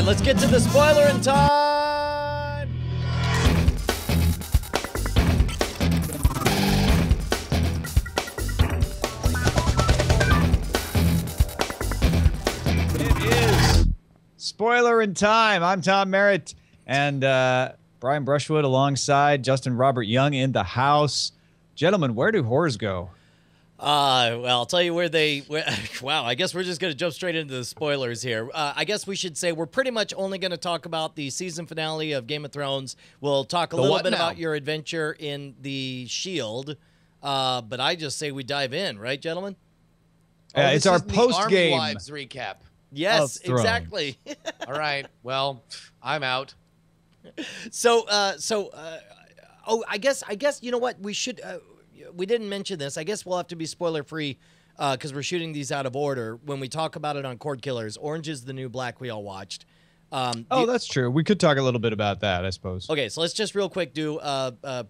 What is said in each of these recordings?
let's get to the spoilerin' time. It is spoilerin' time. I'm Tom Merritt and Brian Brushwood alongside Justin Robert Young in the house. Gentlemen, where do whores go? Well, I'll tell you where wow, I guess we're just going to jump straight into the spoilers here. I guess we should say we're pretty much only going to talk about the season finale of Game of Thrones. We'll talk a little bit about your adventure in the Shield. But I just say we dive in, right, gentlemen? It's our post-game Army Wives recap. Yes, exactly. All right. Well, I'm out. I guess you know what we should. We didn't mention this. I guess we'll have to be spoiler-free because we're shooting these out of order. When we talk about it on Cord Killers, Orange is the New Black we all watched. That's true. We could talk a little bit about that, I suppose. Okay, so let's just real quick do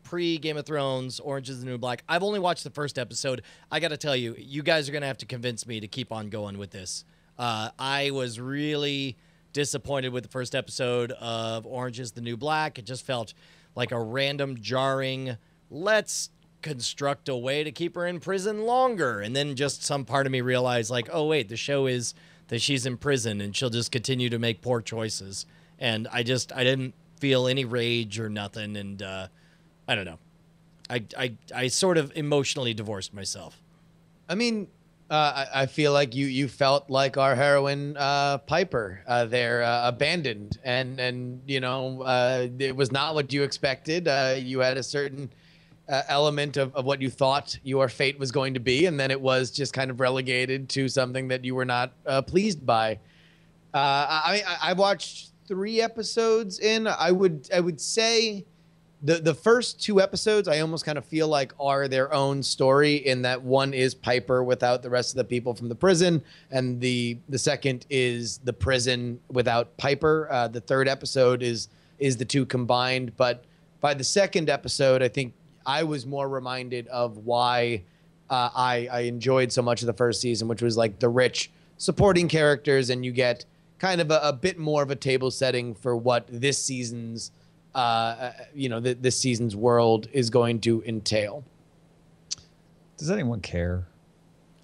pre-Game of Thrones, Orange is the New Black. I've only watched the first episode. I got to tell you, you guys are going to have to convince me to keep on going with this. I was really disappointed with the first episode of Orange is the New Black. It just felt like a random, jarring, let's construct a way to keep her in prison longer. And then just some part of me realized, like, oh, wait, the show is that she's in prison and she'll just continue to make poor choices. And I didn't feel any rage or nothing. And I don't know. I sort of emotionally divorced myself. I mean, I feel like you felt like our heroine Piper there, abandoned, and you know, it was not what you expected. You had a certain element of what you thought your fate was going to be, and then it was just kind of relegated to something that you were not pleased by. I watched 3 episodes in. I would say the first 2 episodes I almost kind of feel like are their own story, in that one is Piper without the rest of the people from the prison, and the second is the prison without Piper. The third episode is the two combined, but by the second episode, I think I was more reminded of why I enjoyed so much of the first season, which was like the rich supporting characters, and you get kind of a bit more of a table setting for what this season's this season's world is going to entail. Does anyone care?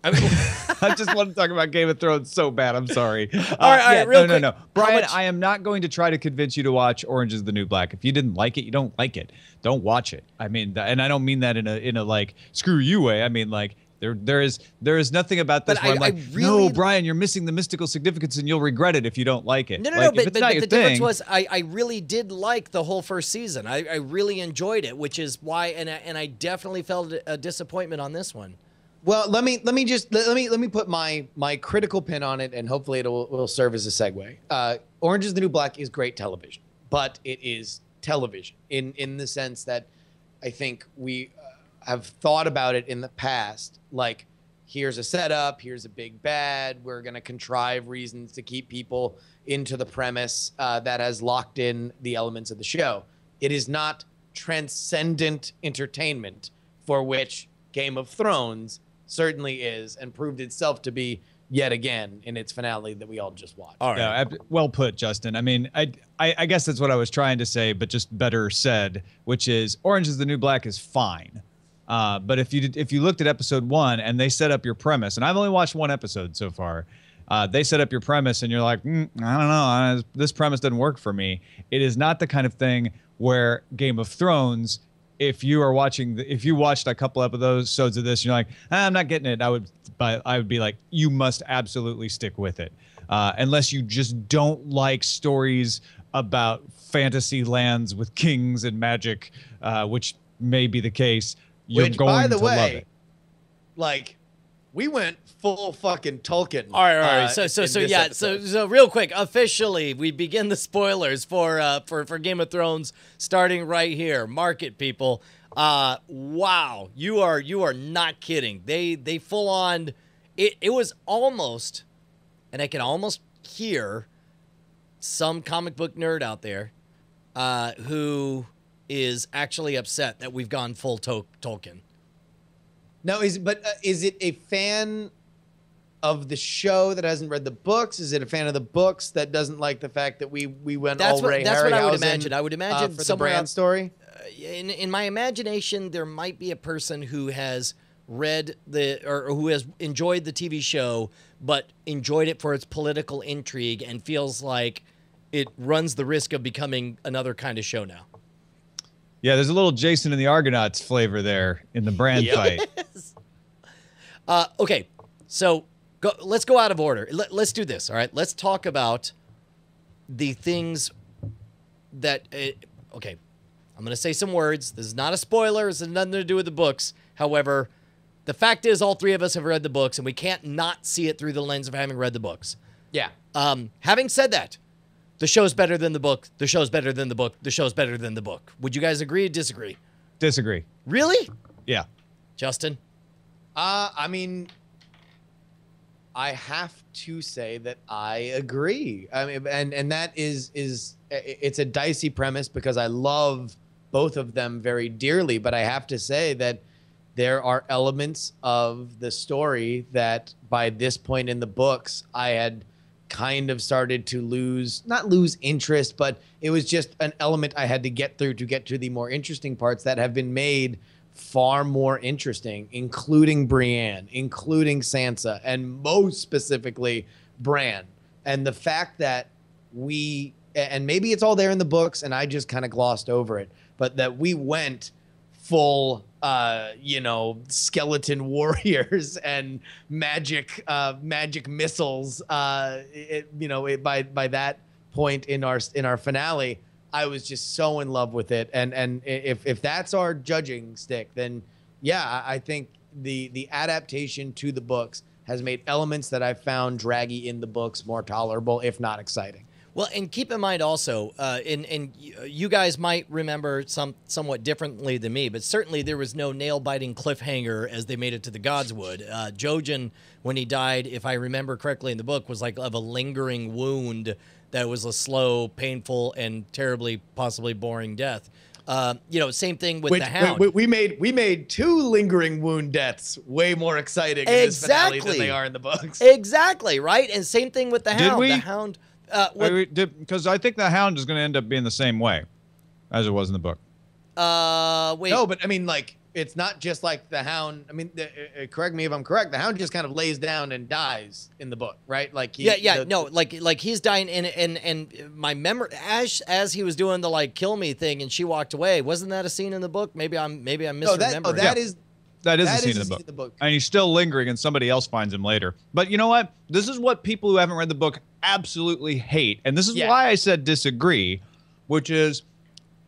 I just want to talk about Game of Thrones so bad. I'm sorry. All right, real quick. No. Brian, I am not going to try to convince you to watch Orange is the New Black. If you didn't like it, you don't like it. Don't watch it. I mean, and I don't mean that in a like screw you way. I mean, like there is nothing about this where I'm like, no, Brian, you're missing the mystical significance, and you'll regret it if you don't like it. No. But the difference was I really did like the whole first season. I really enjoyed it, which is why, and I definitely felt a disappointment on this one. Well, let me put my critical pin on it, and hopefully it will serve as a segue. Orange is the New Black is great television, but it is television in the sense that I think we have thought about it in the past, like, here's a setup, here's a big bad, we're going to contrive reasons to keep people into the premise that has locked in the elements of the show. It is not transcendent entertainment, for which Game of Thrones certainly is, and proved itself to be yet again in its finale that we all just watched. All right. No, well put, Justin. I mean, I guess that's what I was trying to say, but just better said, which is Orange is the New Black is fine. But if you looked at episode 1 and they set up your premise, and I've only watched 1 episode so far, they set up your premise and you're like, I don't know, this premise doesn't work for me. It is not the kind of thing where Game of Thrones, if you watched a couple episodes of this, and you're like, I'm not getting it, I would be like, you must absolutely stick with it. Unless you just don't like stories about fantasy lands with kings and magic, which may be the case. You're going by the to love way, it. Like, we went full fucking Tolkien. All right. So real quick, officially, we begin the spoilers for Game of Thrones starting right here. Mark it, people. Wow, you are not kidding. They full on. It was almost, and I can almost hear some comic book nerd out there who is actually upset that we've gone full Tolkien. No, is it a fan of the show that hasn't read the books? Is it a fan of the books that doesn't like the fact that we went That's all Ray what I would Harryhausen, imagine. I would imagine for the somewhere Bran story? in my imagination, there might be a person who has read or who has enjoyed the TV show, but enjoyed it for its political intrigue and feels like it runs the risk of becoming another kind of show now. Yeah, there's a little Jason and the Argonauts flavor there in the Bran fight. Okay, so let's go out of order. Let's do this, all right? Let's talk about the things that... okay, I'm going to say some words. This is not a spoiler. This has nothing to do with the books. However, the fact is all three of us have read the books, and we can't not see it through the lens of having read the books. Yeah. Having said that, the show's better than the book. The show's better than the book. The show's better than the book. Would you guys agree or disagree? Disagree. Really? Yeah. Justin? I mean, I have to say that I agree. I mean, and that is it's a dicey premise because I love both of them very dearly, but I have to say that there are elements of the story that by this point in the books, I had kind of started to not lose interest, but it was just an element I had to get through to get to the more interesting parts that have been made far more interesting, including Brienne, including Sansa, and most specifically Bran. And the fact that and maybe it's all there in the books and I just kind of glossed over it, but that we went full skeleton warriors and magic missiles by that point in our finale, I was just so in love with it. And if that's our judging stick, then yeah, I think the adaptation to the books has made elements that I found draggy in the books more tolerable, if not exciting. Well, and keep in mind also, and you guys might remember somewhat differently than me, but certainly there was no nail-biting cliffhanger as they made it to the Godswood. Jojen, when he died, if I remember correctly in the book, was like of a lingering wound that was a slow, painful, and terribly, possibly boring death. Same thing with the Hound. We made two lingering wound deaths way more exciting in this finale than they are in the books. Exactly, right? And same thing with the Hound. Did we? The Hound... Because I think the Hound is going to end up being the same way as it was in the book. Wait. No, but I mean, like, it's not just like the Hound. I mean, correct me if I'm correct. The Hound just kind of lays down and dies in the book, right? Like, like he's dying, and my memory as he was doing the like kill me thing, and she walked away. Wasn't that a scene in the book? Maybe I'm misremembering. That is a scene in the book. And he's still lingering, and somebody else finds him later. But you know what? This is what people who haven't read the book absolutely hate. And this is why I said disagree, which is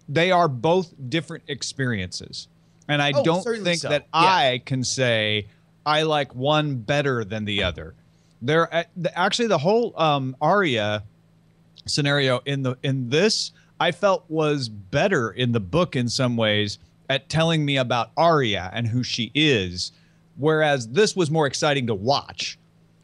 they are both different experiences. And I don't think that I can say I like one better than the other. Actually, the whole Arya scenario in this, I felt was better in the book in some ways at telling me about Arya and who she is, whereas this was more exciting to watch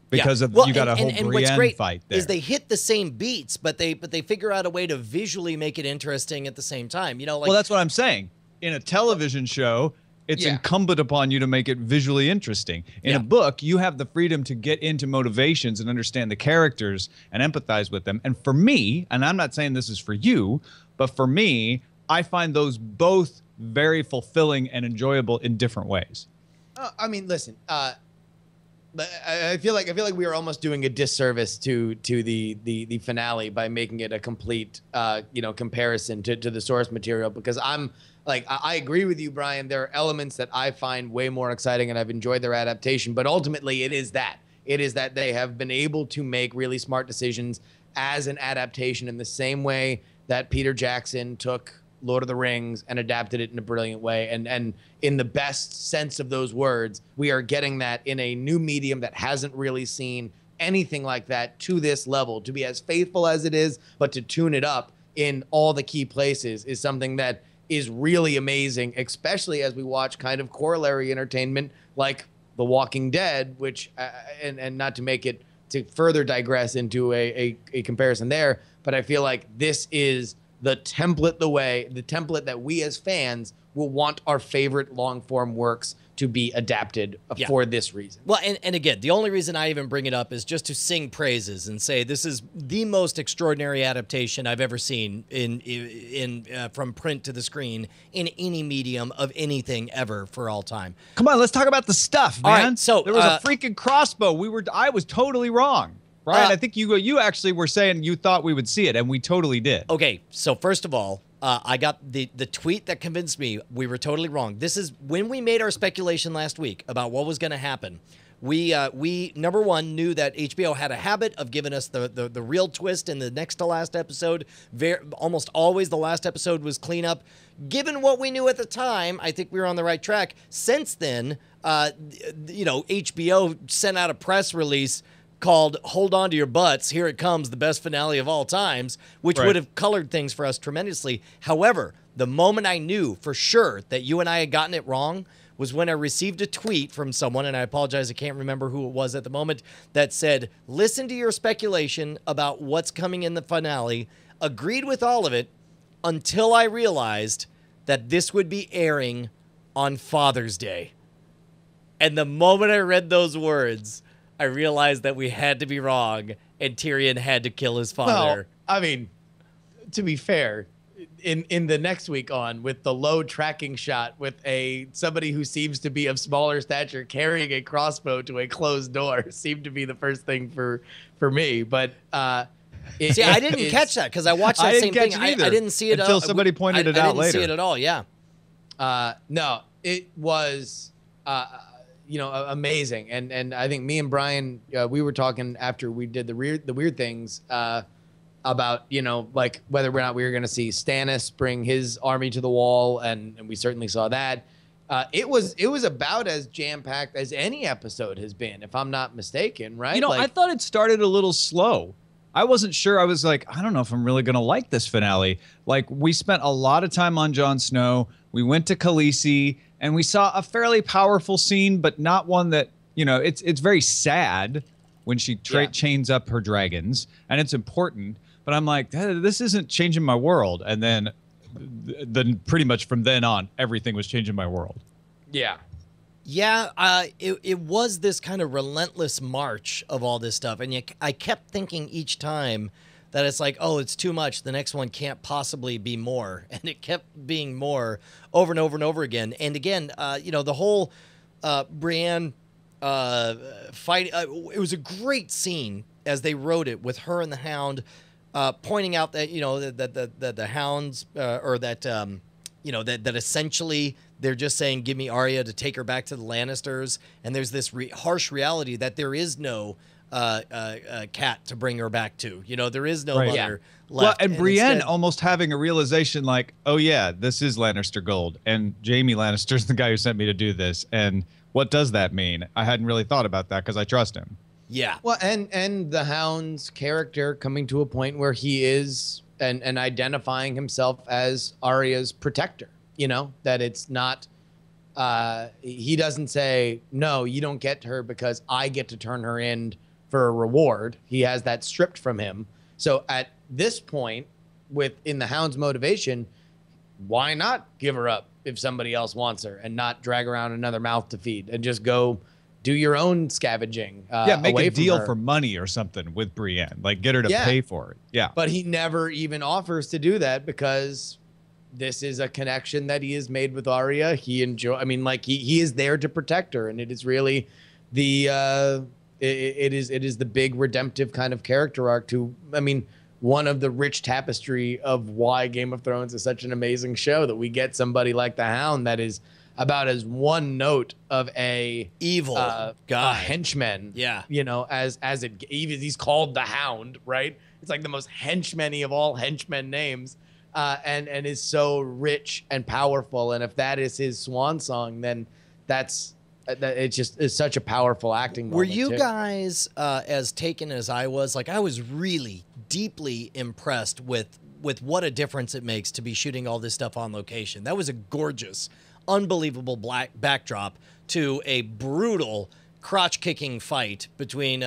because you got a whole Brienne fight there. Is they hit the same beats, but they figure out a way to visually make it interesting at the same time. Well, that's what I'm saying. In a television show, it's incumbent upon you to make it visually interesting. In a book, you have the freedom to get into motivations and understand the characters and empathize with them. And for me, and I'm not saying this is for you, but for me, I find those both very fulfilling and enjoyable in different ways. I mean, listen, I feel like we are almost doing a disservice to the finale by making it a complete comparison to the source material, because I agree with you, Brian. There are elements that I find way more exciting and I've enjoyed their adaptation, but ultimately it is that they have been able to make really smart decisions as an adaptation in the same way that Peter Jackson took Lord of the Rings and adapted it in a brilliant way. And in the best sense of those words, we are getting that in a new medium that hasn't really seen anything like that to this level. To be as faithful as it is, but to tune it up in all the key places is something that is really amazing, especially as we watch kind of corollary entertainment like The Walking Dead, which, and not to make it, to further digress into a comparison there, but I feel like this is the template that we as fans will want our favorite long form works to be adapted for this reason. Well, and again, the only reason I even bring it up is just to sing praises and say this is the most extraordinary adaptation I've ever seen in from print to the screen in any medium of anything ever for all time. Come on, let's talk about the stuff, man. All right, so there was a freaking crossbow. I was totally wrong. Brian, I think you actually were saying you thought we would see it, and we totally did. Okay, so first of all, I got the tweet that convinced me we were totally wrong. This is when we made our speculation last week about what was going to happen. We number one knew that HBO had a habit of giving us the real twist in the next to last episode. Almost always the last episode was cleanup. Given what we knew at the time, I think we were on the right track. Since then, HBO sent out a press release called "Hold On to Your Butts, Here It Comes, the best finale of all times," which would have colored things for us tremendously. However, the moment I knew for sure that you and I had gotten it wrong was when I received a tweet from someone, and I apologize, I can't remember who it was at the moment, that said, "Listen to your speculation about what's coming in the finale. Agreed with all of it until I realized that this would be airing on Father's Day." And the moment I read those words, I realized that we had to be wrong, and Tyrion had to kill his father. Well, I mean, to be fair, in the next week on, with the low tracking shot with somebody who seems to be of smaller stature carrying a crossbow to a closed door seemed to be the first thing for me. But see, I didn't catch that because I watched that same thing. I didn't see it until somebody pointed it out later. I didn't see it at all. Yeah. No, it was. Amazing. And I think me and Brian, we were talking after we did the weird things about, like whether or not we were going to see Stannis bring his army to the wall. And we certainly saw that. It was about as jam-packed as any episode has been, if I'm not mistaken, right? I thought it started a little slow. I wasn't sure. I was like, I don't know if I'm really going to like this finale. Like, we spent a lot of time on Jon Snow. We went to Khaleesi. And we saw a fairly powerful scene, but not one that, it's very sad when she chains up her dragons, and it's important. But I'm like, this isn't changing my world. And then pretty much from then on, everything was changing my world. Yeah. Yeah, it was this kind of relentless march of all this stuff. And I kept thinking each time that it's like, oh, it's too much. The next one can't possibly be more. And it kept being more over and over and over again. And again, the whole Brienne fight, it was a great scene as they wrote it with her and the Hound pointing out that, that the Hounds that essentially they're just saying, give me Arya to take her back to the Lannisters. And there's this harsh reality that there is no cat to bring her back to. There is no mother left. Well, and Brienne instead, almost having a realization like, oh yeah, this is Lannister gold, and Jaime Lannister's the guy who sent me to do this. And what does that mean? I hadn't really thought about that because I trust him. Yeah. Well, and the Hound's character coming to a point where he is and identifying himself as Arya's protector. That it's not. He doesn't say, no, you don't get her because I get to turn her in for a reward. He has that stripped from him. So at this point, in the Hound's motivation, why not give her up if somebody else wants her and not drag around another mouth to feed and just go do your own scavenging? Make away a deal from for money or something with Brienne, like get her to pay for it. Yeah. But he never even offers to do that because this is a connection that he has made with Arya. He is there to protect her, and it is really the it is the big redemptive kind of character arc to, one of the rich tapestry of why Game of Thrones is such an amazing show, that we get somebody like the Hound that is about as one note of a evil guy, a henchman. Yeah. He's called the Hound, right? It's like the most henchman-y of all henchmen names. And is so rich and powerful. And if that is his swan song, then it's such a powerful acting moment. Were you guys as taken as I was? Like, I was really deeply impressed with what a difference it makes to be shooting all this stuff on location. That was a gorgeous, unbelievable backdrop to a brutal crotch-kicking fight between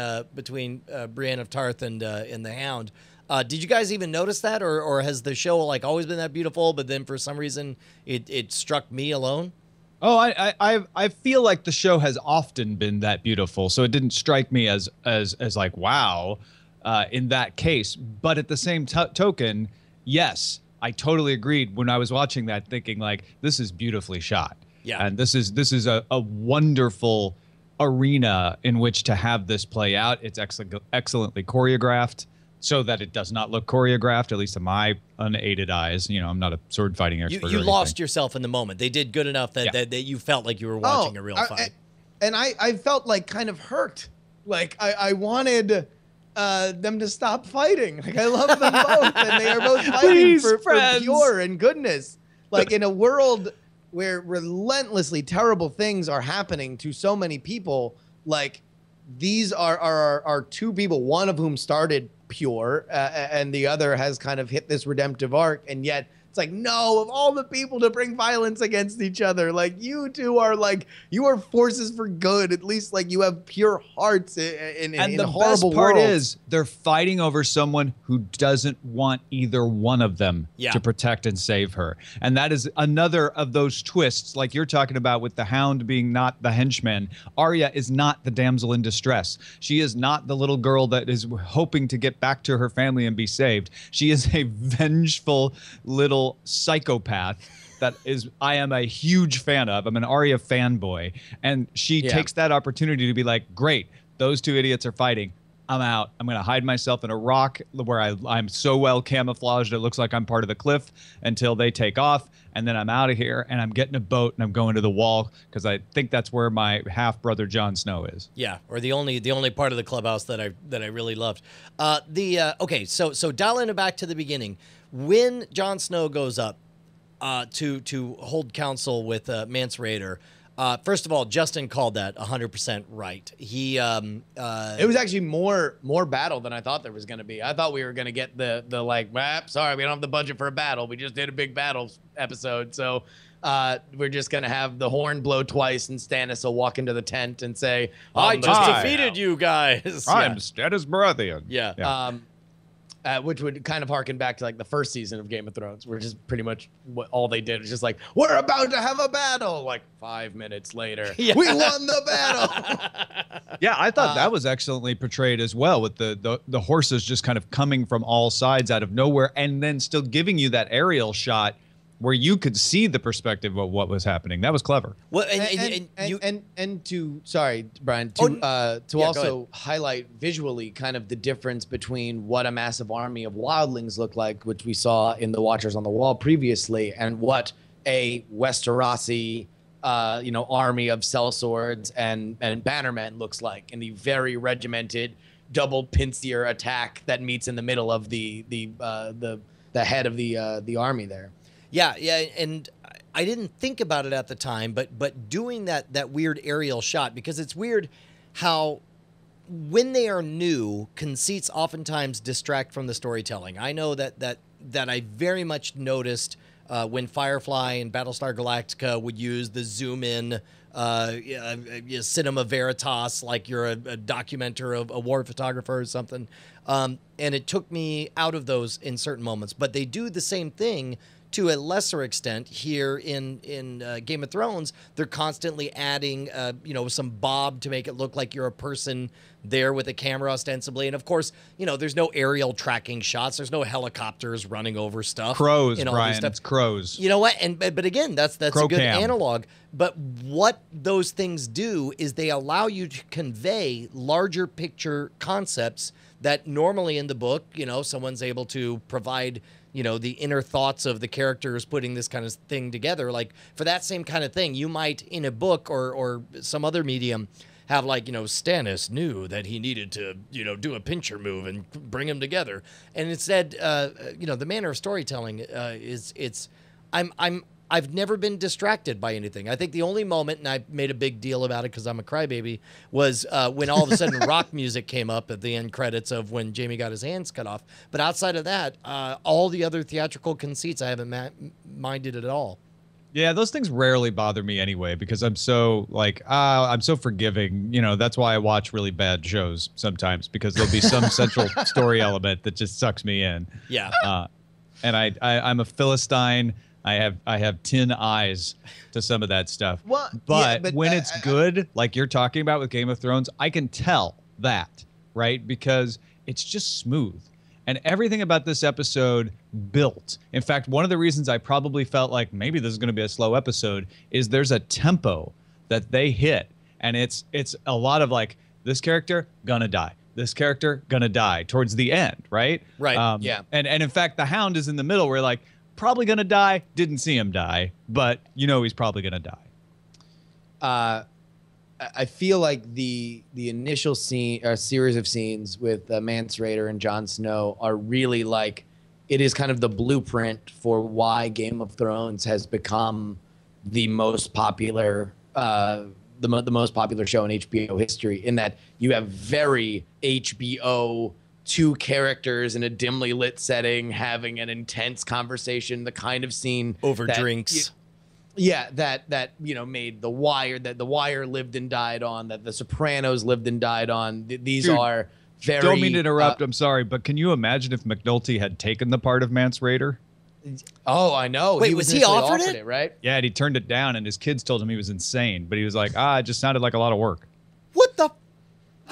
Brienne of Tarth and the Hound. Did you guys even notice that, or has the show always been that beautiful, but then for some reason it struck me alone? Oh, I feel like the show has often been that beautiful, so it didn't strike me as like wow, in that case. But at the same token, yes, I totally agreed when I was watching that, thinking like this is beautifully shot, Yeah. and this is a wonderful arena in which to have this play out. It's excellently choreographed, so that it does not look choreographed, at least to my unaided eyes. You know, I'm not a sword fighting expert. You lost yourself in the moment. They did good enough that you felt like you were watching a real fight. And I felt like kind of hurt. Like I wanted them to stop fighting. Like I love them both, and they are both fighting for pure and goodness. Like in a world where relentlessly terrible things are happening to so many people, like these are two people, one of whom started pure, and the other has kind of hit this redemptive arc, and yet it's like, no, of all the people to bring violence against each other, like you two are like, you are forces for good. At least like you have pure hearts in the horrible best part worlds. is they're fighting over someone who doesn't want either one of them to protect and save her. And that is another of those twists, like you're talking about with the Hound being not the henchman. Arya is not the damsel in distress. She is not the little girl that is hoping to get back to her family and be saved. She is a vengeful little psychopath that is I am a huge fan of. I'm an Arya fanboy, and she takes that opportunity to be like, great, those two idiots are fighting, I'm out. I'm going to hide myself in a rock where I'm so well camouflaged it looks like I'm part of the cliff until they take off, and then I'm out of here, and I'm getting a boat, and I'm going to the wall, because I think that's where my half-brother Jon Snow is. Yeah, or the only part of the clubhouse that I really loved. Okay, so dialing it back to the beginning, when Jon Snow goes up to hold counsel with Mance Rayder, first of all, Justin called that 100% right. He it was actually more battle than I thought there was going to be. I thought we were going to get the like, sorry, we don't have the budget for a battle. We just did a big battle episode, so we're just going to have the horn blow twice, and Stannis will walk into the tent and say, I just defeated you guys. I'm Stannis Baratheon. Yeah. Which would kind of harken back to like the first season of Game of Thrones, where just pretty much what all they did was just like, we're about to have a battle. Like 5 minutes later, we won the battle. Yeah, I thought that was excellently portrayed as well, with the horses just kind of coming from all sides out of nowhere, and then still giving you that aerial shot where you could see the perspective of what was happening. That was clever. Well, and to sorry, Brian, to also highlight visually kind of the difference between what a massive army of wildlings look like, which we saw in the Watchers on the Wall previously, and what a Westerosi army of sellswords and bannermen looks like in the very regimented double pincer attack that meets in the middle of the head of the army there. Yeah, and I didn't think about it at the time, but doing that weird aerial shot, because it's weird how when they are new, conceits oftentimes distract from the storytelling. I know that I very much noticed when Firefly and Battlestar Galactica would use the zoom in cinema veritas, like you're a documenter of a war photographer or something, and it took me out of those in certain moments. But they do the same thing to a lesser extent here in Game of Thrones. They're constantly adding some bob to make it look like you're a person there with a camera ostensibly, and of course there's no aerial tracking shots, there's no helicopters running over stuff. Crows, Brian. It's crows. You know what? But again, that's Crow a good cam. analog. But what those things do is they allow you to convey larger picture concepts that normally in the book, someone's able to provide the inner thoughts of the characters putting this kind of thing together. Like for that same kind of thing, you might in a book or some other medium have like, Stannis knew that he needed to, do a pincher move and bring them together. And instead, the manner of storytelling I've never been distracted by anything. I think the only moment, and I made a big deal about it because I'm a crybaby, was when all of a sudden rock music came up at the end credits of when Jaime got his hands cut off. But outside of that, all the other theatrical conceits I haven't minded at all. Yeah, those things rarely bother me anyway, because I'm so I'm so forgiving. That's why I watch really bad shows sometimes, because there'll be some central story element that just sucks me in. Yeah. And I'm a Philistine. I have 10 eyes to some of that stuff. Well, but, yeah, but, when it's good, like you're talking about with Game of Thrones, I can tell that, right? Because it's just smooth. And everything about this episode built. In fact, one of the reasons I probably felt like maybe this is going to be a slow episode is there's a tempo that they hit. And it's a lot of like, this character, gonna die. This character, gonna die towards the end, right? Right. Yeah. And in fact, the Hound is in the middle where like, probably gonna die, didn't see him die, but you know he's probably gonna die. I feel like the initial series of scenes with Mance Rayder and Jon Snow are really like, it is kind of the blueprint for why Game of Thrones has become the most popular the most popular show in HBO history, in that you have very HBO two characters in a dimly lit setting having an intense conversation, the kind of scene Over that, drinks. Yeah, that made The Wire, that The Wire lived and died on, that The Sopranos lived and died on. These Dude, are very. Don't mean to interrupt. I'm sorry, but can you imagine if McNulty had taken the part of Mance Rayder? Oh, I know. Wait, was he initially offered it? right? Yeah, and he turned it down, and his kids told him he was insane. But he was like, it just sounded like a lot of work. What the?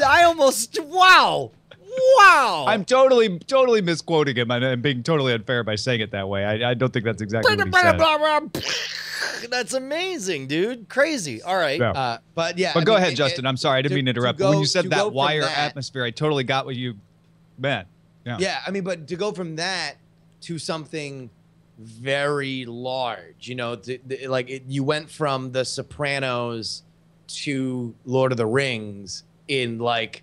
I almost. Wow. Wow. I'm totally misquoting him and being totally unfair by saying it that way. I don't think that's exactly what he said. That's amazing, dude. Crazy. All right. Yeah. But yeah. But go ahead, Justin. I'm sorry. I didn't mean to interrupt. But when you said to that go from Wire that- atmosphere, I totally got what you meant. Yeah. Yeah, I mean, but to go from that to something very large, you went from The Sopranos to Lord of the Rings in like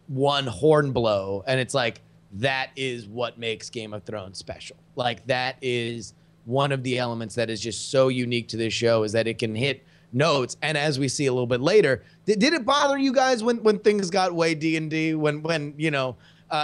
one horn blow, and it's like, that is what makes Game of Thrones special. Like, that is one of the elements that is just so unique to this show, is that it can hit notes. And as we see a little bit later, did it bother you guys when things got way D&D, when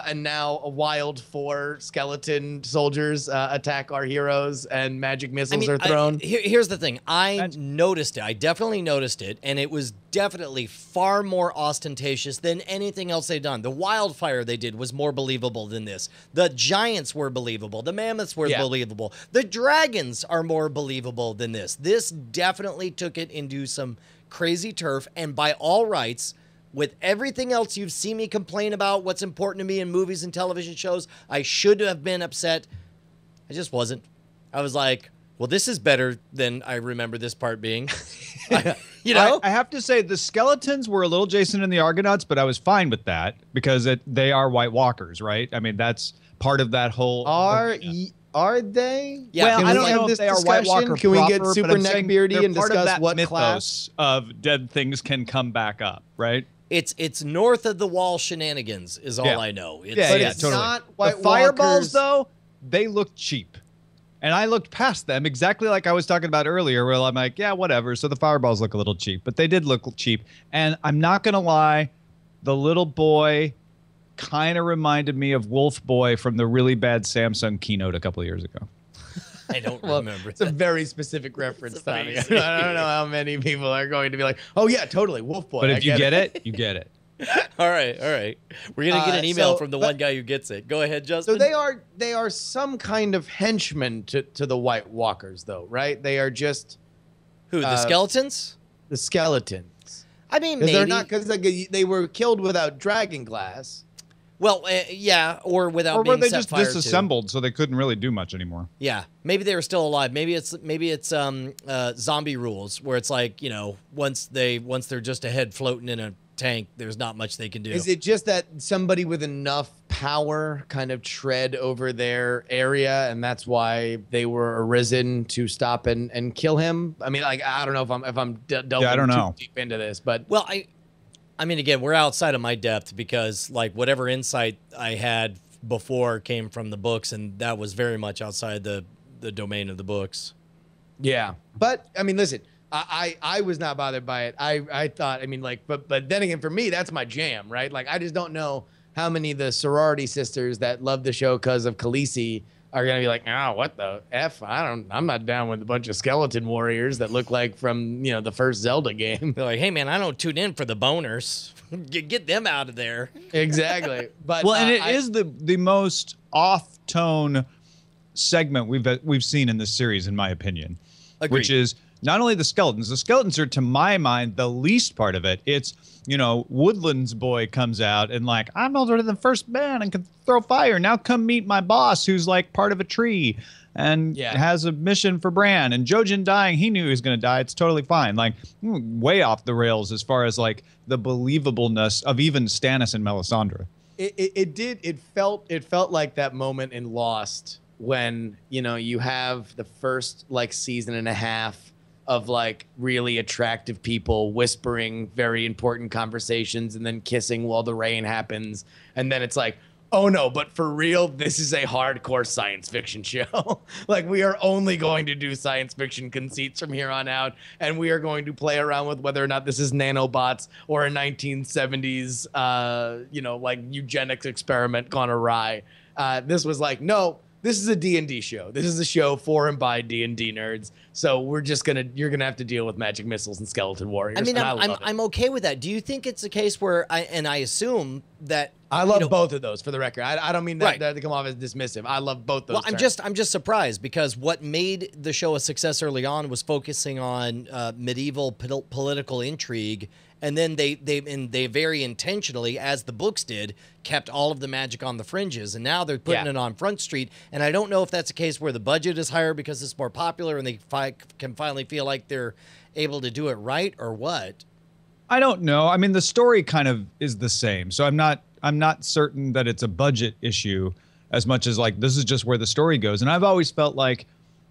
and now a wild 4 skeleton soldiers attack our heroes and magic missiles are thrown? Here's the thing. I noticed it. I definitely noticed it, and it was definitely far more ostentatious than anything else they've done. The wildfire they did was more believable than this. The giants were believable. The mammoths were believable. The dragons are more believable than this. This definitely took it into some crazy turf, and by all rights, with everything else you've seen me complain about, what's important to me in movies and television shows, I should have been upset. I just wasn't. I was like, well, this is better than I remember this part being. I have to say the skeletons were a little Jason and the Argonauts, but I was fine with that because they are White Walkers, right? I mean, that's part of that whole. Are they? Yeah. Well, I don't have know this if they are White discussion? Walker Can we proper, get but super I'm saying neckbeardy they're and part discuss of that what mythos class? of dead things can come back up, right? It's north of the wall shenanigans is all I know. But it's totally. not White The fireballs, Walkers. though, they look cheap. And I looked past them exactly like I was talking about earlier, where I'm like, yeah, whatever. So the fireballs look a little cheap, but they did look cheap. And I'm not going to lie, the little boy kind of reminded me of Wolf Boy from the really bad Samsung keynote a couple of years ago. I don't remember. It's a very specific reference, Tommy. amazing. I don't know how many people are going to be like, oh, yeah, totally, Wolf Boy. But I if you get it, you get it. All right. We're going to get an email from the one guy who gets it. Go ahead, Justin. So they are some kind of henchmen to the White Walkers, though, right? They are just Who, the skeletons? the skeletons. I mean, Because maybe. they're not, because they were killed without dragon glass. Well, yeah, or without Or being were they set just fire to. disassembled so they couldn't really do much anymore? Yeah, maybe they were still alive. Maybe it's zombie rules where it's like, once they're just a head floating in a tank, there's not much they can do. Is it just that somebody with enough power kind of tread over their area, and that's why they were arisen to stop and kill him? I mean, like, I don't know if I'm delving too deep into this, but well, I mean, again, we're outside of my depth because, like, whatever insight I had before came from the books, and that was very much outside the domain of the books. yeah. But I mean, listen, I was not bothered by it. I thought, I mean, like, but then again, for me, that's my jam, right? Like, I just don't know how many of the sorority sisters that love the show because of Khaleesi are gonna be like, oh, what the F? I'm not down with a bunch of skeleton warriors that look like from the first Zelda game. They're like, hey man, I don't tune in for the boners. Get them out of there. Exactly. But Well, and it is the most off-tone segment we've seen in this series, in my opinion. Agreed. Which is not only the skeletons. The skeletons are, to my mind, the least part of it. It's, Woodland's boy comes out and like, I'm older than the first man and can throw fire. Now come meet my boss, who's like part of a tree and has a mission for Bran. And Jojen dying, he knew he was going to die. It's totally fine. Like, way off the rails as far as like the believableness of even Stannis and Melisandre. It felt like that moment in Lost when, you have the first like season and a half of like really attractive people whispering very important conversations and then kissing while the rain happens. And then it's like, oh no, but for real, this is a hardcore science fiction show. Like, we are only going to do science fiction conceits from here on out. And we are going to play around with whether or not this is nanobots or a 1970s, like eugenics experiment gone awry. This was like, no, this is a D&D show. This is a show for and by D&D nerds. So you're gonna have to deal with magic missiles and skeleton warriors. I mean, and I'm okay with that. Do you think it's a case where I assume that I love both of those, for the record. I don't mean that, right. to come off as dismissive. I love both those. Well, I'm just surprised because what made the show a success early on was focusing on medieval political intrigue. And then they very intentionally, as the books did, kept all of the magic on the fringes. And now they're putting it on Front Street. And I don't know if that's a case where the budget is higher because it's more popular and they can finally feel like they're able to do it right, or what. I don't know. I mean, the story kind of is the same. So I'm not certain that it's a budget issue as much as like this is just where the story goes. And I've always felt like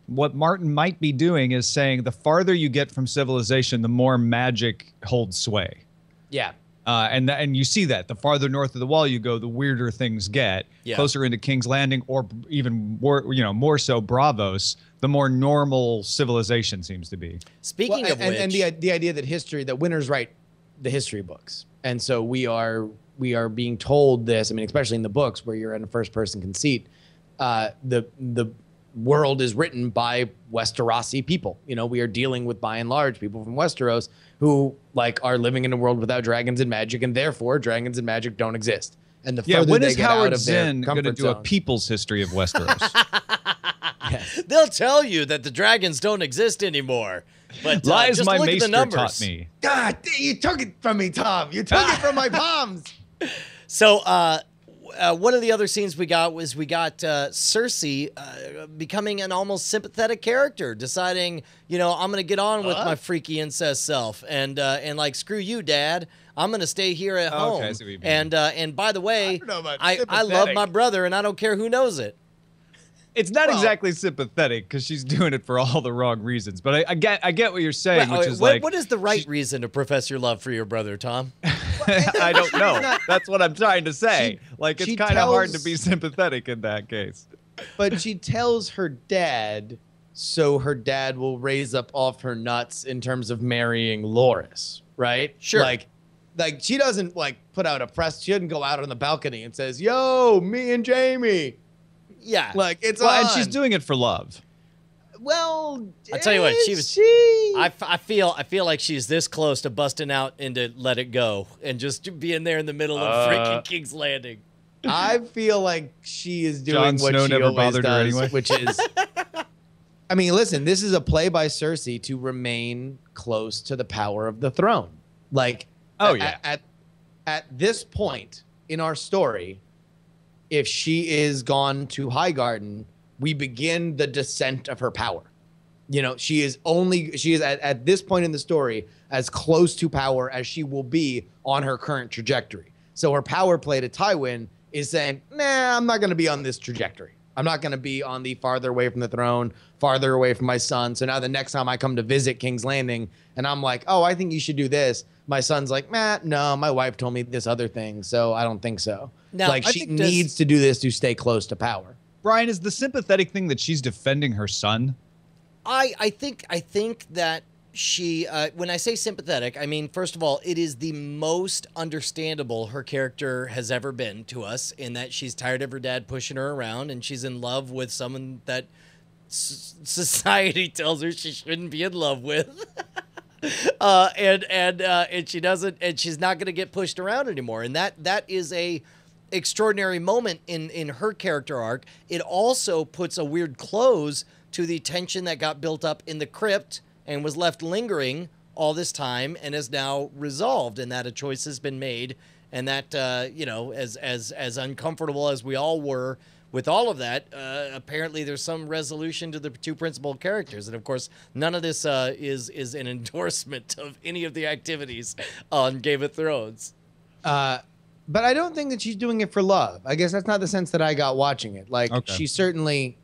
what Martin might be doing is saying the farther you get from civilization, the more magic holds sway. Yeah. And you see that. The farther north of the wall you go, the weirder things get. Yeah. Closer into King's Landing, or even more so Bravos, the more normal civilization seems to be. Speaking of which, and the idea that winners write the history books, and so we are being told this. I mean, especially in the books where you're in a first person conceit, the world is written by Westerosi people. We are dealing with, by and large, people from Westeros who like are living in a world without dragons and magic, and therefore dragons and magic don't exist. And the further when they is get Howard out of Zinn their going to comfort do zone, a people's history of Westeros? yes. They'll tell you that the dragons don't exist anymore. But lies just my look at the maester numbers. taught me. God, you took it from me, Tom. You took it from my palms. So one of the other scenes we got Cersei becoming an almost sympathetic character, deciding, I'm going to get on with my freaky incest self and like, screw you, Dad. I'm going to stay here at home. Okay, I see what you mean. And by the way, I love sympathetic. my brother and I don't care who knows it. It's not exactly sympathetic because she's doing it for all the wrong reasons. But I get what you're saying, which is what is the right reason to profess your love for your brother, Tom? I don't know. That's what I'm trying to say. It's kind of hard to be sympathetic in that case. But she tells her dad, so her dad will raise up off her nuts in terms of marrying Loras, right? Sure. Like she doesn't put out a press. She doesn't go out on the balcony and says, "Yo, me and Jamie." Yeah. It's on. on. And she's doing it for love. Well, I tell you what, she was. I feel like she's this close to busting out into Let It Go and just being there in the middle of freaking King's Landing. I feel like she is doing Jon what Snow she never always bothered her does, anyway. which is. I mean, listen, this is a play by Cersei to remain close to the power of the throne. At this point in our story, if she is gone to Highgarden, we begin the descent of her power. She is at this point in the story as close to power as she will be on her current trajectory. So her power play to Tywin is saying, nah, I'm not going to be on this trajectory. I'm not going to be on the farther away from the throne, farther away from my son. So now the next time I come to visit King's Landing and I'm like, oh, I think you should do this. My son's like, no, my wife told me this other thing, so I don't think so. Now, she needs to do this to stay close to power. Brian, is the sympathetic thing that she's defending her son? I think that she, when I say sympathetic, I mean, first of all, it is the most understandable her character has ever been to us, in that she's tired of her dad pushing her around and she's in love with someone that society tells her she shouldn't be in love with. And she doesn't, and she's not going to get pushed around anymore. And that is a extraordinary moment in her character arc. It also puts a weird close to the tension that got built up in the crypt and was left lingering all this time and is now resolved, and that a choice has been made, and that you know, as uncomfortable as we all were with all of that, apparently there's some resolution to the two principal characters. And of course, none of this is an endorsement of any of the activities on Game of Thrones. But I don't think that she's doing it for love. I guess that's not the sense that I got watching it. Like, she certainly,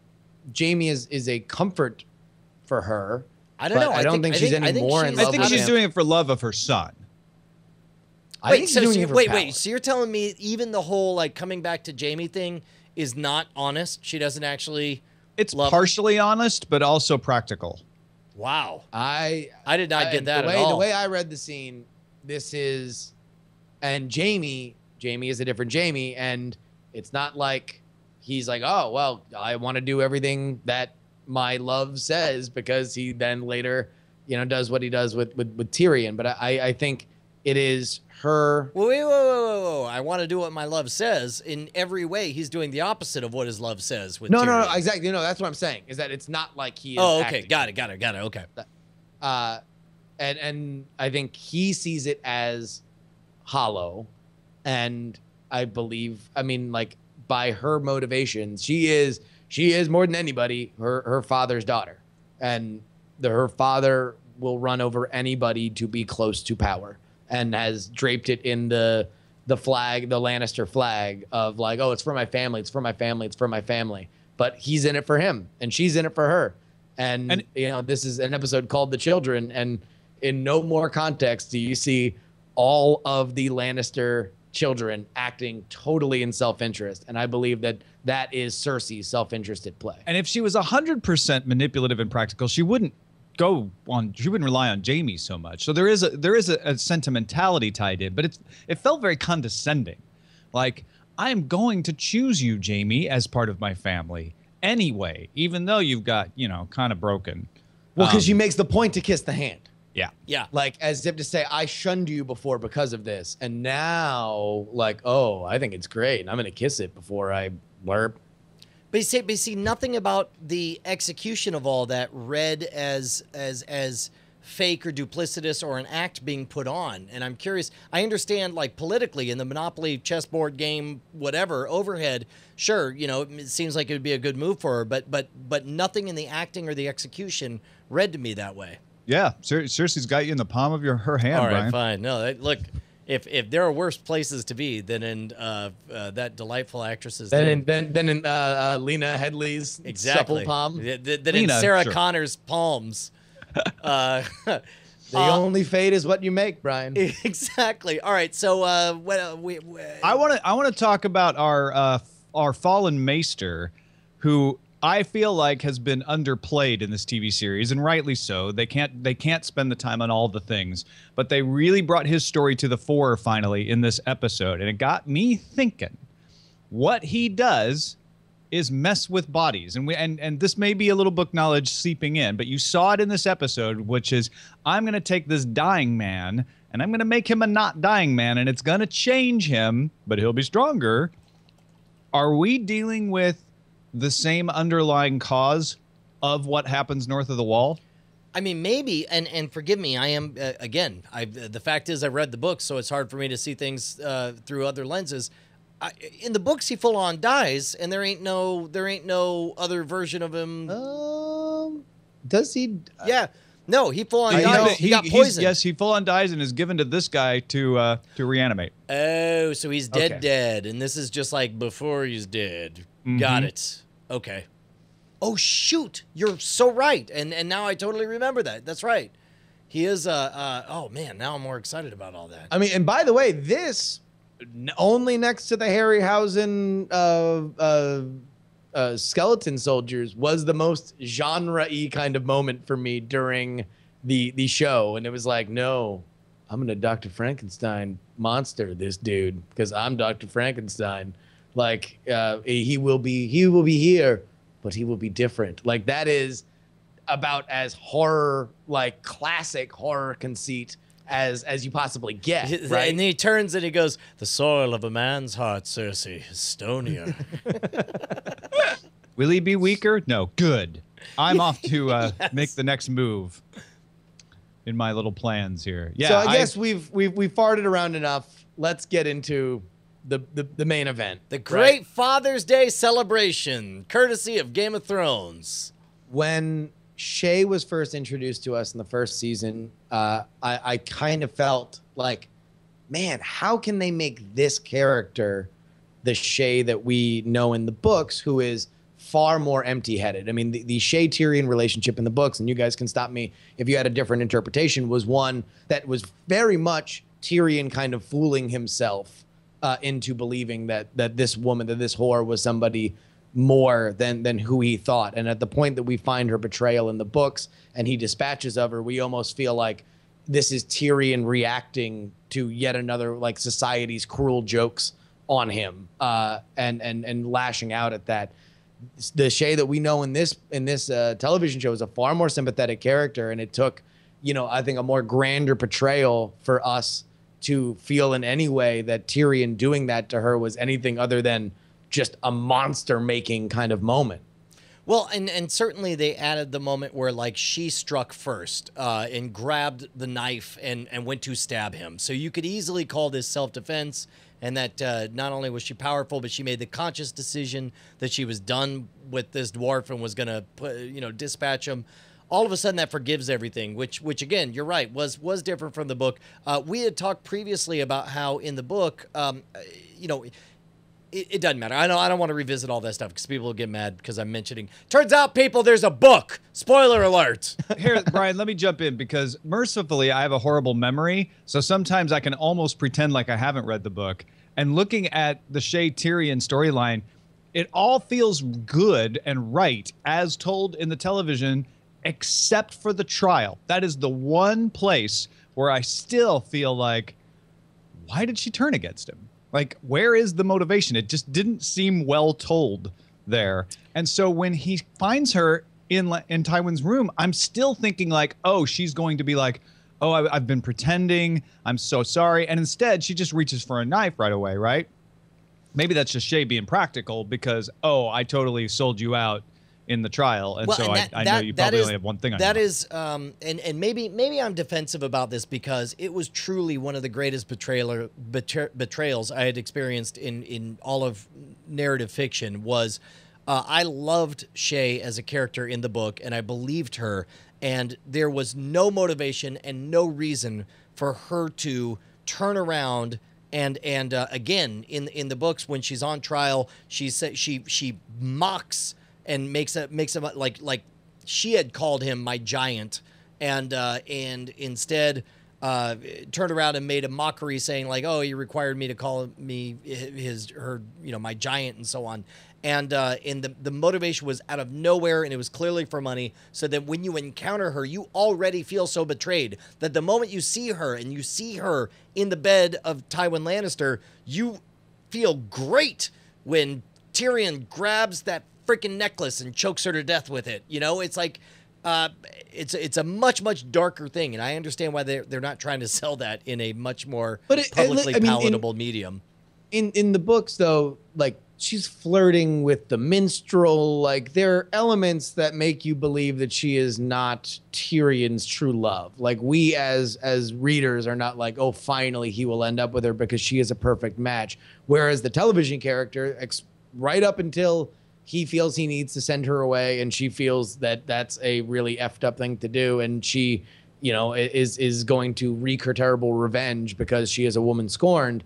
Jamie is a comfort for her. I don't know. I don't think she's any more in love. I think she's doing it for love of her son. I think she's doing it for power. So you're telling me even the whole like coming back to Jamie thing is not honest? She doesn't actually. It's partially honest, but also practical. Wow. I did not get that at all. The way I read the scene, this is, and Jamie is a different Jamie, and it's not like he's like, oh, well, I want to do everything that my love says, because he then later, you know, does what he does with Tyrion. But I think it is her. Whoa. I want to do what my love says. In every way, he's doing the opposite of what his love says with Tyrion. No, exactly. No, that's what I'm saying, is that it's not like he is okay. acting. Got it. Okay. And I think he sees it as hollow. And I believe, I mean, like, by her motivations, she is more than anybody her father's daughter, and her father will run over anybody to be close to power, and has draped it in the flag, the Lannister flag, of like, oh, it's for my family, it's for my family, it's for my family. But he's in it for him, and she's in it for her. And you know, this is an episode called The Children, and in no more context do you see all of the Lannister children acting totally in self-interest, and I believe that is Cersei's self-interest at play. And if she was 100% manipulative and practical, she wouldn't rely on Jamie so much. So there is a sentimentality tied in, but it felt very condescending. Like, I'm going to choose you, Jamie, as part of my family anyway, even though you've got, you know, kind of broken. Well, because she makes the point to kiss the hand. Yeah. Like, as if to say, I shunned you before because of this, and now, like, oh, I think it's great, and I'm going to kiss it before I blurb. But you see, nothing about the execution of all that read as fake or duplicitous or an act being put on. And I'm curious, I understand, like, politically in the Monopoly chessboard game, whatever, overhead, sure, you know, it seems like it would be a good move for her, but nothing in the acting or the execution read to me that way. Yeah, Cersei's got you in the palm of her hand, all right, Brian. Fine. No, look, if there are worse places to be than in that delightful actress's than in Lena Headley's supple palm, than in Sarah Connor's palms. The only fate is what you make, Brian. Exactly. All right. So I want to talk about our fallen maester, who I feel like has been underplayed in this TV series, and rightly so. They can't spend the time on all the things, but they really brought his story to the fore finally in this episode, and it got me thinking. What he does is mess with bodies, and this may be a little book knowledge seeping in, but you saw it in this episode, which is, I'm going to take this dying man and I'm going to make him a not dying man, and it's going to change him, but he'll be stronger. Are we dealing with the same underlying cause of what happens north of the wall? I mean, maybe, and forgive me, I am, again, the fact is I read the book, so it's hard for me to see things through other lenses. In the books, he full on dies, and there ain't no other version of him. Does he? Yeah. No, he full on dies. He got poisoned. Yes, he full on dies and is given to this guy to reanimate. Oh, so he's dead, and this is just like before he's dead. Mm-hmm. Got it. Okay. Oh shoot, you're so right, and now I totally remember that. That's right. He is. Oh man, now I'm more excited about all that. I mean, and by the way, this only next to the Harryhausen skeleton soldiers was the most genre-y kind of moment for me during the show, and it was like, no, I'm gonna Dr. Frankenstein monster this dude, because I'm Dr. Frankenstein. Like, he will be here, but he will be different. Like, that is about as horror, like classic horror conceit as you possibly get, right? And then he turns and he goes, "The soil of a man's heart, Cersei, is stonier." Will he be weaker? No. Good. I'm off to make the next move in my little plans here. Yeah. So I guess we've farted around enough. Let's get into the main event. The great Father's Day celebration, courtesy of Game of Thrones. When Shay was first introduced to us in the first season, I kind of felt like, man, how can they make this character the Shay that we know in the books, who is far more empty-headed? I mean, the Shay-Tyrion relationship in the books, and you guys can stop me if you had a different interpretation, was one that was very much Tyrion kind of fooling himself into believing that this woman, that this whore was somebody more than who he thought. And at the point that we find her betrayal in the books and he dispatches of her, we almost feel like this is Tyrion reacting to yet another, like, society's cruel jokes on him, and lashing out at that. The Shay that we know in this television show is a far more sympathetic character, and it took, I think, a more grander portrayal for us to feel in any way that Tyrion doing that to her was anything other than just a monster-making kind of moment. Well, and certainly they added the moment where, like, she struck first and grabbed the knife and went to stab him. So you could easily call this self-defense, and that not only was she powerful, but she made the conscious decision that she was done with this dwarf and was going to, dispatch him. All of a sudden, that forgives everything, which again, you're right, was different from the book. We had talked previously about how in the book, it doesn't matter. I don't want to revisit all that stuff because people will get mad because I'm mentioning. Turns out, people, there's a book. Spoiler alert. Here, Brian, let me jump in because mercifully, I have a horrible memory. So sometimes I can almost pretend like I haven't read the book. And looking at the Shay-Tyrion storyline, it all feels good and right as told in the television, except for the trial. That is the one place where I still feel like, why did she turn against him? Like, where is the motivation? It just didn't seem well told there. And so when he finds her in Tywin's room, I'm still thinking like, oh, she's going to be like, oh, I've been pretending. I'm so sorry. And instead, she just reaches for a knife right away, right? Maybe that's just Shay being practical because, oh, I totally sold you out in the trial, and I know you probably only have one thing on you. That is, and maybe I'm defensive about this because it was truly one of the greatest betrayals I had experienced in all of narrative fiction. Was I loved Shay as a character in the book, and I believed her, and there was no motivation and no reason for her to turn around. And again, in the books, when she's on trial, she mocks and makes him like she had called him my giant, and instead turned around and made a mockery, saying like, oh, he required me to call me her my giant and so on. And the motivation was out of nowhere, and it was clearly for money. So that when you encounter her, you already feel so betrayed that the moment you see her and you see her in the bed of Tywin Lannister, you feel great when Tyrion grabs that freaking necklace and chokes her to death with it. It's like it's a much darker thing, and I understand why they're not trying to sell that in a much more publicly palatable medium. In the books, though, like, she's flirting with the minstrel. Like, there are elements that make you believe that she is not Tyrion's true love. Like, we as readers are not like, oh, finally he will end up with her because she is a perfect match. Whereas the television character, right up until he feels he needs to send her away, and she feels that that's a really effed up thing to do, and she, is going to wreak her terrible revenge because she is a woman scorned.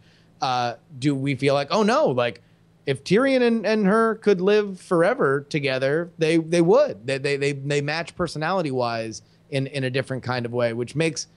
Do we feel like, oh no, like, if Tyrion and her could live forever together, they would. They match personality wise in a different kind of way, which makes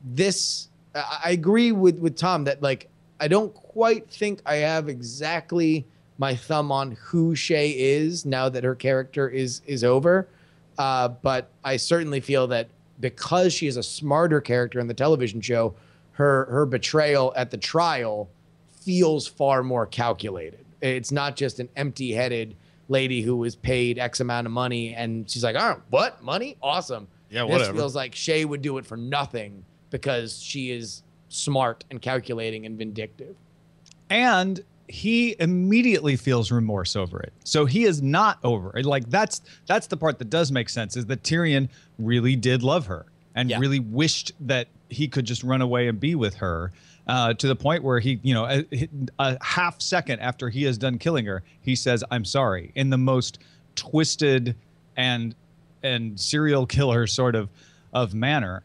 this. I agree with Tom that, like, I don't quite think I have exactly my thumb on who Shay is now that her character is over. But I certainly feel that because she is a smarter character in the television show, her betrayal at the trial feels far more calculated. It's not just an empty-headed lady who was paid X amount of money and she's like, oh, what? Money? Awesome. Yeah, whatever. This feels like Shay would do it for nothing because she is smart and calculating and vindictive. And he immediately feels remorse over it. So he is not over it. Like that's the part that does make sense, is that Tyrion really did love her and really wished that he could just run away and be with her, to the point where he, a half second after he has done killing her, he says, "I'm sorry," in the most twisted and serial killer sort of manner.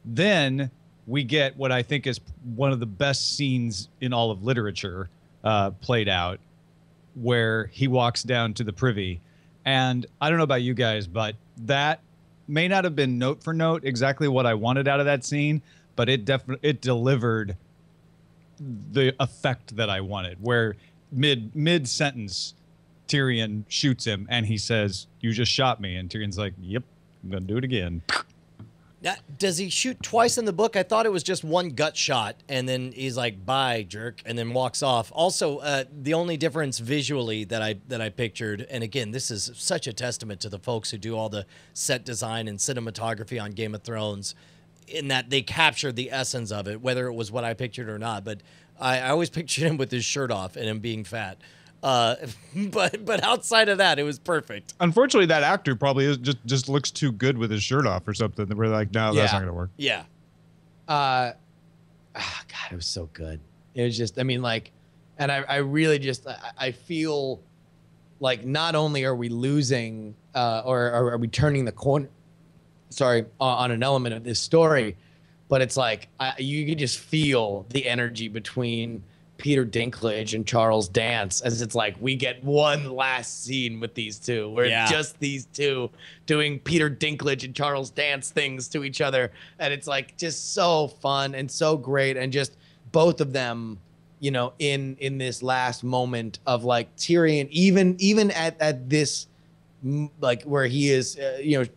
Then we get what I think is one of the best scenes in all of literature played out, where he walks down to the privy. And I don't know about you guys, but that may not have been note for note exactly what I wanted out of that scene, but it delivered the effect that I wanted, where mid sentence Tyrion shoots him and he says, "You just shot me," and Tyrion's like, "Yep, I'm gonna do it again." Does he shoot twice in the book? I thought it was just one gut shot, and then he's like, "Bye, jerk," and then walks off. Also, the only difference visually that I pictured, and again, this is such a testament to the folks who do all the set design and cinematography on Game of Thrones, in that they captured the essence of it, whether it was what I pictured or not. But I always pictured him with his shirt off and him being fat. But outside of that, it was perfect. Unfortunately, that actor probably just looks too good with his shirt off or something. We're like, no, that's not gonna work. Yeah. God, it was so good. It was just, I mean, like, and I really just, I feel like not only are we losing, or are we turning the corner, on an element of this story, but it's like, you can just feel the energy between Peter Dinklage and Charles Dance, as it's like we get one last scene with these two, where it's just these two doing Peter Dinklage and Charles Dance things to each other, and it's like just so fun and so great, and just both of them, in this last moment of like Tyrion, even at this, like where he is,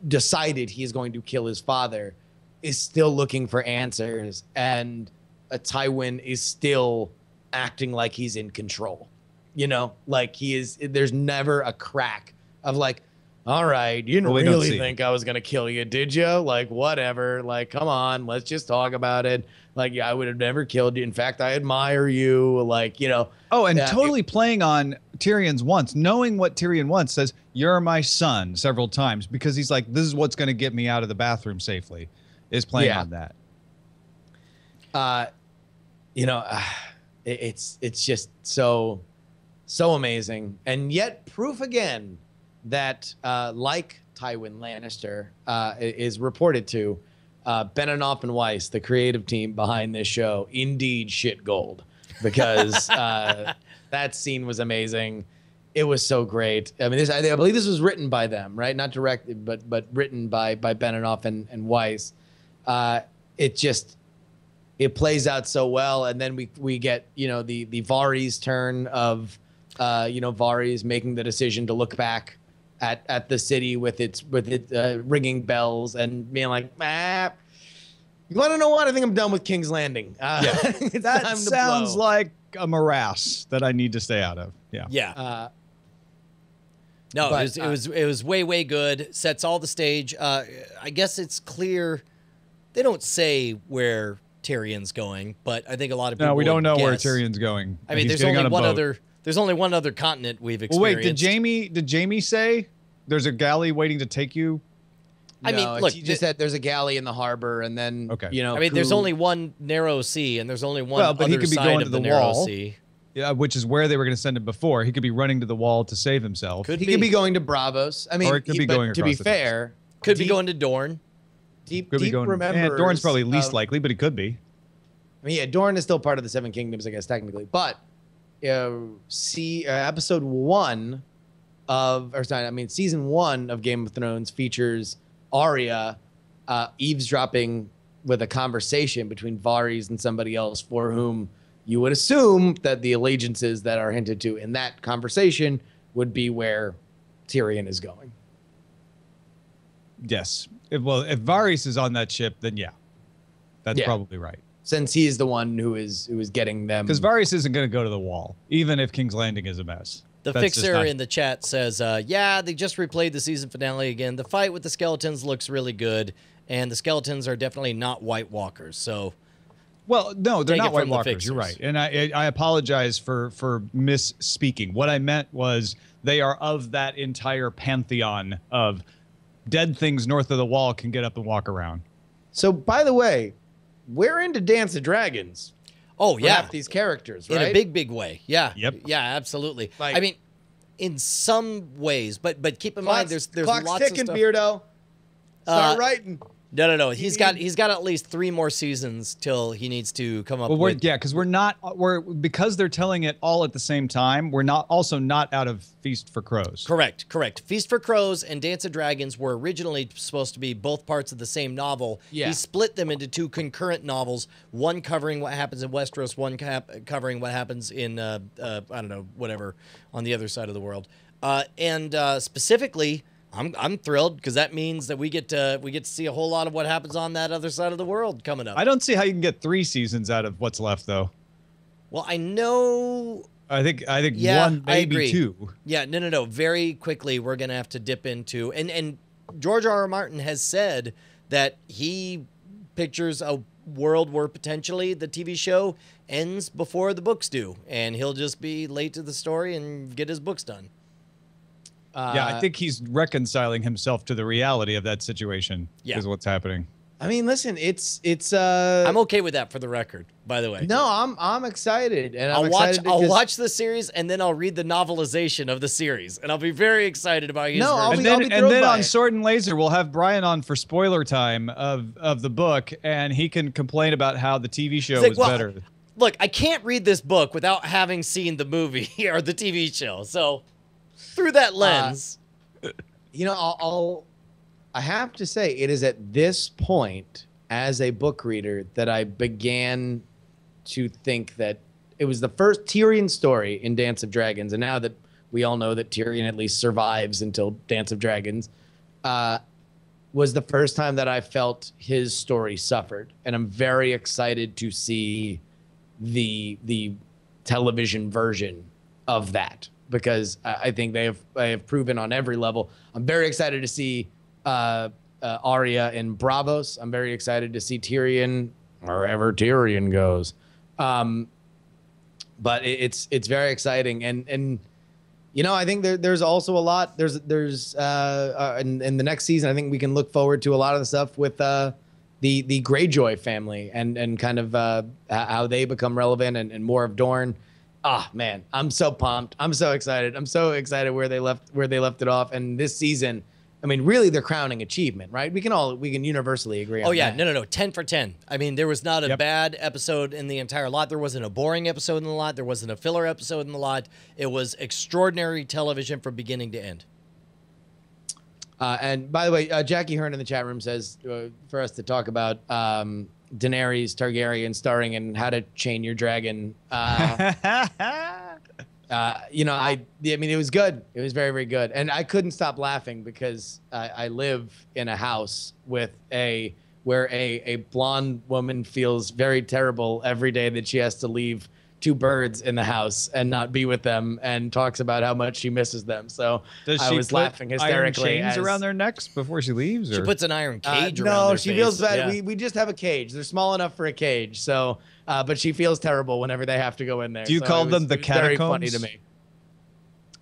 decided he is going to kill his father, is still looking for answers, and Tywin is still acting like he's in control, like he is. There's never a crack of like, all right, you didn't really think I was gonna kill you, did you? Like, whatever, like, come on, let's just talk about it. Like, I would have never killed you. In fact, I admire you. Like, Oh, and totally playing on Tyrion's wants, knowing what Tyrion wants, says, "You're my son," several times, because he's like, this is what's gonna get me out of the bathroom safely, is playing on that. It's just so amazing, and yet proof again that like Tywin Lannister is reported to, Benioff and Weiss, the creative team behind this show, indeed shit gold, because that scene was amazing. It was so great. I mean, I believe this was written by them, right? Not directed, but written by Benioff and Weiss. It plays out so well, and then we get the Varys turn of Varys making the decision to look back at the city with its ringing bells and being like, you want to know what? I think I'm done with King's Landing. That sounds like a morass that I need to stay out of. Yeah. No, but, it was way good. Sets all the stage. I guess it's clear they don't say where Tyrion's going, but I think a lot of people. No, we don't know where guess. Tyrion's going. I mean, there's only one other continent we've experienced. Well, wait, did Jaime say there's a galley waiting to take you? I mean, look, he just said there's a galley in the harbor, and then I mean, there's only one narrow sea, and there's only one but other he could be side going of to the the narrow wall. sea. Yeah, which is where they were going to send him before. He could be running to the wall to save himself. He could be going to Bravos. I mean, or it could be going to be fair, could be going to Dorne. Deep remembers. Dorne's probably least likely, but he could be. I mean, yeah, Dorne is still part of the Seven Kingdoms, I guess, technically. But episode 1 season 1 of Game of Thrones features Arya eavesdropping with a conversation between Varys and somebody else, for whom you would assume that the allegiances that are hinted to in that conversation would be where Tyrion is going. Yes. If Varys is on that ship, then that's probably right. Since he is the one who is getting them. Because Varys isn't going to go to the wall, even if King's Landing is a mess. The Fixer in the chat says, they just replayed the season finale again. The fight with the skeletons looks really good. and the skeletons are definitely not White Walkers. So, well, no, they're Take not it White from the Walkers. You're fixers. right, and I apologize for misspeaking. What I meant was they are of that entire pantheon of dead things north of the wall can get up and walk around. So, by the way, we're into Dance of Dragons. oh For yeah, half these characters, right? in a big way. Yeah. Yep. Yeah, absolutely. Like- I mean, in some ways, but keep in mind there's clock's lots ticking, of stuff. Beardo. Start Uh, writing. No. He's got at least 3 more seasons till he needs to come up Well, with. because because they're telling it all at the same time. We're not out of Feast for Crows. Correct. Feast for Crows and Dance of Dragons were originally supposed to be both parts of the same novel. Yeah. He split them into 2 concurrent novels, one covering what happens in Westeros, one covering what happens in I don't know, whatever, on the other side of the world. And specifically, I'm thrilled because that means that we get to see a whole lot of what happens on that other side of the world coming up. I don't see how you can get 3 seasons out of what's left, though. Well, I know. I think Yeah, one, I maybe agree. 2. Yeah, no. Very quickly, we're gonna have to dip into and George R.R. Martin has said that he pictures a world where potentially the TV show ends before the books do, and he'll just be late to the story and get his books done. Yeah, I think he's reconciling himself to the reality of that situation. Yeah. Is what's happening. I mean, listen, it's. I'm okay with that, for the record. By the way, No, I'm excited, and I'll excited I'll because- watch the series and then I'll read the novelization of the series, and I'll be very excited about his No, I'll version. be- And thrilled then by on it. Sword and Laser, we'll have Brian on for spoiler time of the book, and he can complain about how the TV show It's like, was well, better. Look, I can't read this book without having seen the movie or the TV show. So, through that lens, You know, I have to say, it is at this point as a book reader that I began to think that it was the first Tyrion story in Dance of Dragons, and now that we all know that Tyrion at least survives until Dance of Dragons, was the first time that I felt his story suffered, and I'm very excited to see the television version of that, because I think they have proven on every level. I'm very excited to see Arya in Bravos. I'm very excited to see Tyrion wherever Tyrion goes. But it's very exciting, and you know, I think there's also a lot. There's in the next season, I think we can look forward to a lot of the stuff with the Greyjoy family and kind of how they become relevant and more of Dorne. Ah, man, I'm so pumped. I'm so excited. I'm so excited where they left it off. And this season, I mean, really their crowning achievement, right? We can universally agree on oh yeah, that. no, 10 for 10. I mean, there was not a Yep. bad episode in the entire lot. There wasn't a boring episode in the lot. There wasn't a filler episode in the lot. It was extraordinary television from beginning to end. And by the way, Jackie Hearn in the chat room says for us to talk about Daenerys Targaryen starring in How to Chain Your Dragon. You know, I mean, it was good. It was very, very good. And I couldn't stop laughing because I live in a house where a blonde woman feels very terrible every day that she has to leave 2 birds in the house and not be with them, and talks about how much she misses them. So Does I she was put laughing hysterically. iron chains around their necks before she leaves? She Or? puts an iron cage around No, their she face. feels bad. Yeah. We just have a cage. They're small enough for a cage. So, but she feels terrible whenever they have to go in there. Do you So call it was- them the it was very funny catacombs? to me.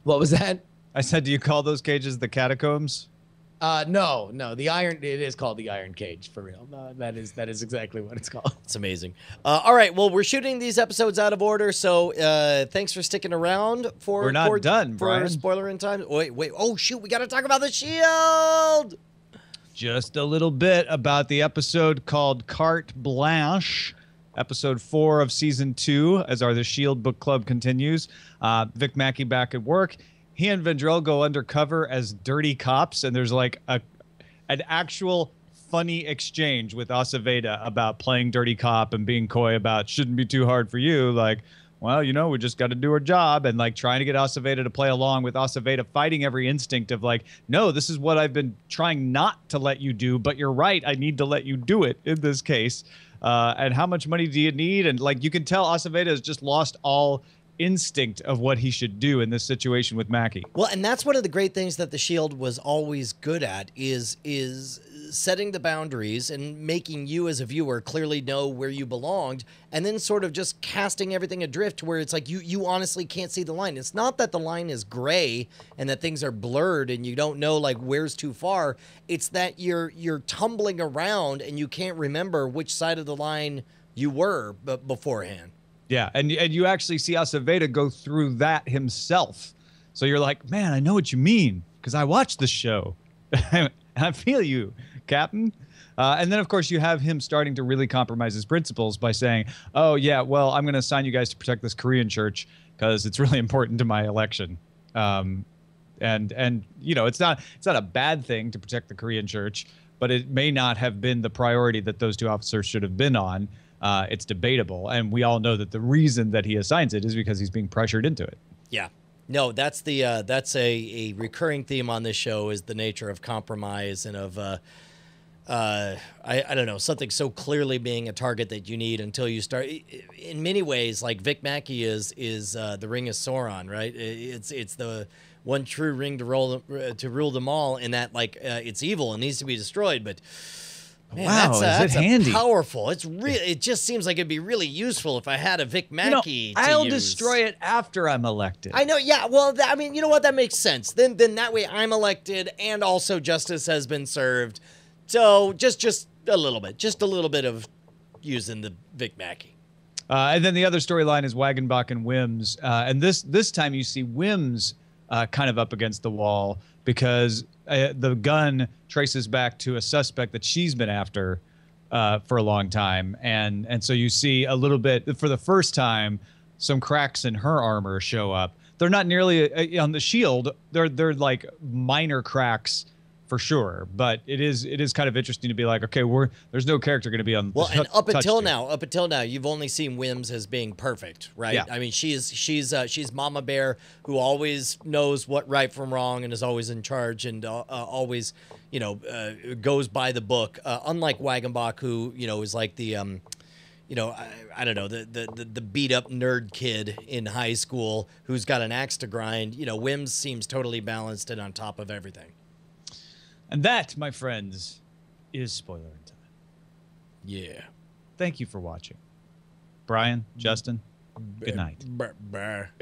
What was that? I said, do you call those cages the catacombs? No. The iron. It is called the iron cage for real. No, that is exactly what it's called. It's amazing. All right, well, we're shooting these episodes out of order, so thanks for sticking around for We're not done, for Brian. Spoilerin time. Wait. Oh shoot, we got to talk about the Shield. Just a little bit about the episode called Carte Blanche, episode 4 of season 2, as our The Shield book club continues. Vic Mackey back at work. He and Vendrell go undercover as dirty cops, and there's like an actual funny exchange with Aceveda about playing dirty cop and being coy about shouldn't be too hard for you. Like, well, you know, we just got to do our job, and like trying to get Aceveda to play along, with Aceveda fighting every instinct of like, no, this is what I've been trying not to let you do, but you're right, I need to let you do it in this case. And how much money do you need? And like, you can tell Aceveda has just lost all instinct of what he should do in this situation with Mackie. Well, and that's one of the great things that the Shield was always good at is setting the boundaries and making you as a viewer clearly know where you belonged, and then sort of just casting everything adrift where it's like you honestly can't see the line. It's not that the line is gray and that things are blurred and you don't know like where's too far. It's that you're tumbling around and you can't remember which side of the line you were beforehand. Yeah, and you actually see Acevedo go through that himself. So you're like, man, I know what you mean because I watched the show. I feel you, Captain. And then, of course, you have him starting to really compromise his principles by saying, oh, yeah, well, I'm going to assign you guys to protect this Korean church because it's really important to my election. And you know, it's not a bad thing to protect the Korean church, but it may not have been the priority that those two officers should have been on. It's debatable. And we all know that the reason that he assigns it is because he's being pressured into it. Yeah. No, that's a recurring theme on this show is the nature of compromise and of I don't know, something so clearly being a target that you need until you start. In many ways, like Vic Mackey is the Ring of Sauron, right? It's the one true ring to rule them all, in that like it's evil and needs to be destroyed, but. Man, wow, that's handy? Powerful. It's really. It just seems like it'd be really useful if I had a Vic Mackey. I'll destroy it after I'm elected. I know. Yeah. Well, I mean, you know what? That makes sense. Then that way I'm elected, and also justice has been served. So just a little bit of using the Vic Mackey. And then the other storyline is Wagenbach and Wims, and this time you see Wims kind of up against the wall because the gun traces back to a suspect that she's been after for a long time. And so you see a little bit, for the first time, some cracks in her armor show up. They're not nearly on the Shield. They're like minor cracks for sure. But it is kind of interesting to be like, okay, there's no character going to be on. Well, and up until now, you've only seen Wims as being perfect, right? Yeah. I mean, she's Mama Bear, who always knows what right from wrong and is always in charge and always, goes by the book. Unlike Wagenbach, who is like the I don't know, the beat up nerd kid in high school who's got an axe to grind. Wims seems totally balanced and on top of everything. And that, my friends, is Spoilerin time. Yeah. Thank you for watching. Brian, Justin, good night. Bear.